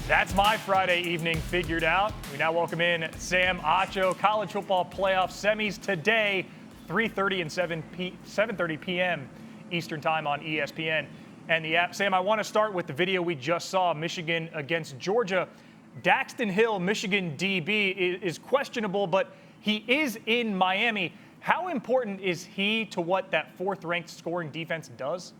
That's my Friday evening figured out. We now welcome in Sam Acho. College football playoff semis today, 3:30 and 7:30 p.m. Eastern time on ESPN and the app. Sam, I want to start with the video we just saw, Michigan against Georgia. Daxton Hill, Michigan DB, is questionable, but he is in Miami. How important is he to what that fourth-ranked scoring defense does?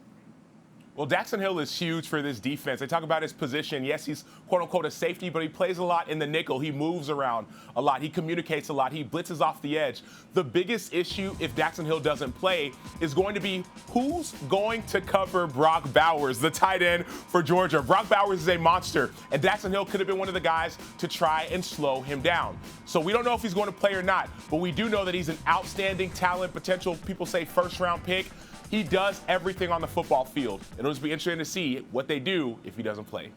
Well, Daxton Hill is huge for this defense. They talk about his position. Yes, he's quote-unquote a safety, but he plays a lot in the nickel. He moves around a lot. He communicates a lot. He blitzes off the edge. The biggest issue if Daxton Hill doesn't play is going to be who's going to cover Brock Bowers, the tight end for Georgia. Brock Bowers is a monster, and Daxton Hill could have been one of the guys to try and slow him down. So we don't know if he's going to play or not, but we do know that he's an outstanding talent, potential, people say first-round pick. He does everything on the football field. It'll just be interesting to see what they do if he doesn't play.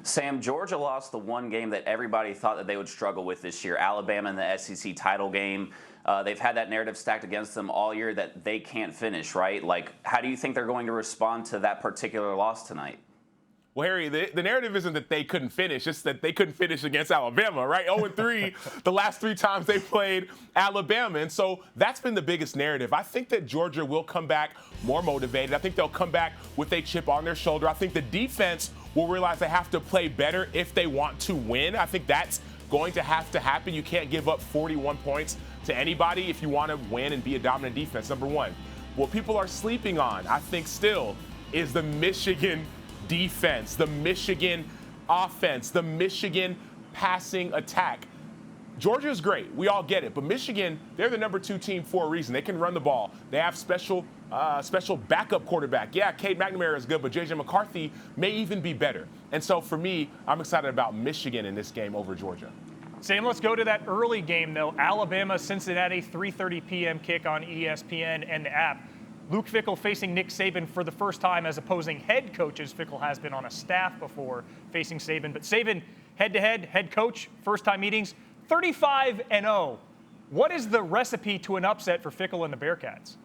Sam, Georgia lost the one game that everybody thought that they would struggle with this year, Alabama in the SEC title game. They've had that narrative stacked against them all year that they can't finish, right? Like, how do you think they're going to respond to that particular loss tonight? Well, Harry, the narrative isn't that they couldn't finish, it's that they couldn't finish against Alabama, right? 0-3 the last three times they played Alabama. And so that's been the biggest narrative. I think that Georgia will come back more motivated. I think they'll come back with a chip on their shoulder. I think the defense will realize they have to play better if they want to win. I think that's going to have to happen. You can't give up 41 points to anybody if you want to win and be a dominant defense, number one. What people are sleeping on, I think still, is the Michigan defense, the Michigan offense, the Michigan passing attack. Georgia's great. We all get it. But Michigan, they're the number 2 team for a reason. They can run the ball. They have special backup quarterback. Yeah, Cade McNamara is good, but J.J. McCarthy may even be better. And so for me, I'm excited about Michigan in this game over Georgia. Sam, let's go to that early game, though. Alabama, Cincinnati, 3:30 p.m. kick on ESPN and the app. Luke Fickell facing Nick Saban for the first time as opposing head coaches. Fickell has been on a staff before facing Saban. But Saban, head-to-head, head coach, first-time meetings, 35-0. What is the recipe to an upset for Fickell and the Bearcats?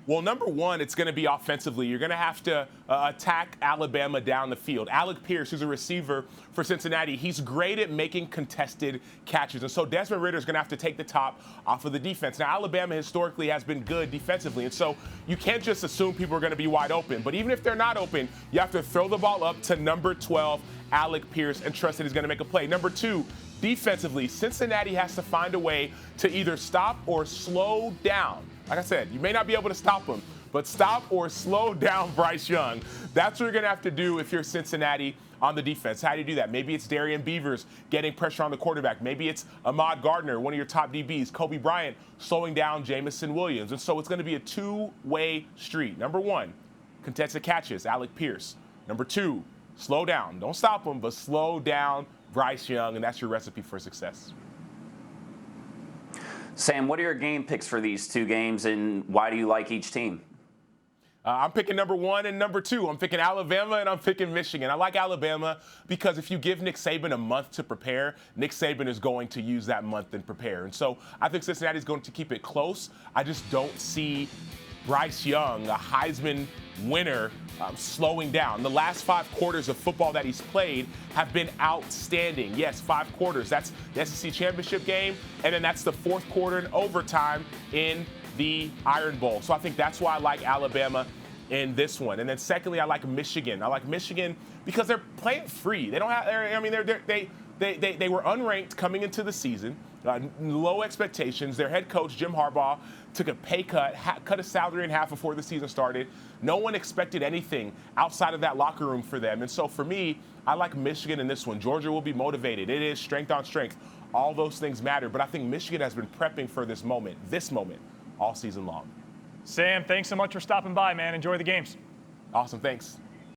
Well, number one, it's going to be offensively. You're going to have to attack Alabama down the field. Alec Pierce, who's a receiver for Cincinnati, he's great at making contested catches. And so Desmond Ridder is going to have to take the top off of the defense. Now, Alabama historically has been good defensively, and so you can't just assume people are going to be wide open. But even if they're not open, you have to throw the ball up to number 12, Alec Pierce, and trust that he's going to make a play. Number two, defensively, Cincinnati has to find a way to either stop or slow down. Like I said, you may not be able to stop him, but stop or slow down Bryce Young. That's what you're going to have to do if you're Cincinnati on the defense. How do you do that? Maybe it's Darian Beavers getting pressure on the quarterback. Maybe it's Ahmad Gardner, one of your top DBs. Kobe Bryant slowing down Jamison Williams. And so it's going to be a two-way street. Number one, contested catches, Alec Pierce. Number two, slow down. Don't stop him, but slow down Bryce Young, and that's your recipe for success. Sam, what are your game picks for these two games, and why do you like each team? I'm picking number one and number two. I'm picking Alabama and I'm picking Michigan. I like Alabama because if you give Nick Saban a month to prepare, Nick Saban is going to use that month and prepare. And so I think Cincinnati is going to keep it close. I just don't see Bryce Young, a Heisman winner, slowing down. The last 5 quarters of football that he's played have been outstanding. Yes, 5 quarters. That's the SEC championship game, and then that's the 4th quarter in overtime in the Iron Bowl. So I think that's why I like Alabama in this one. And then secondly, I like Michigan. I like Michigan because they're playing free. They don't have. I mean, they were unranked coming into the season. Low expectations. Their head coach, Jim Harbaugh, took a pay cut, cut his salary in half before the season started. No one expected anything outside of that locker room for them. And so for me, I like Michigan in this one. Georgia will be motivated. It is strength on strength. All those things matter. But I think Michigan has been prepping for this moment, all season long. Sam, thanks so much for stopping by, man. Enjoy the games. Awesome. Thanks.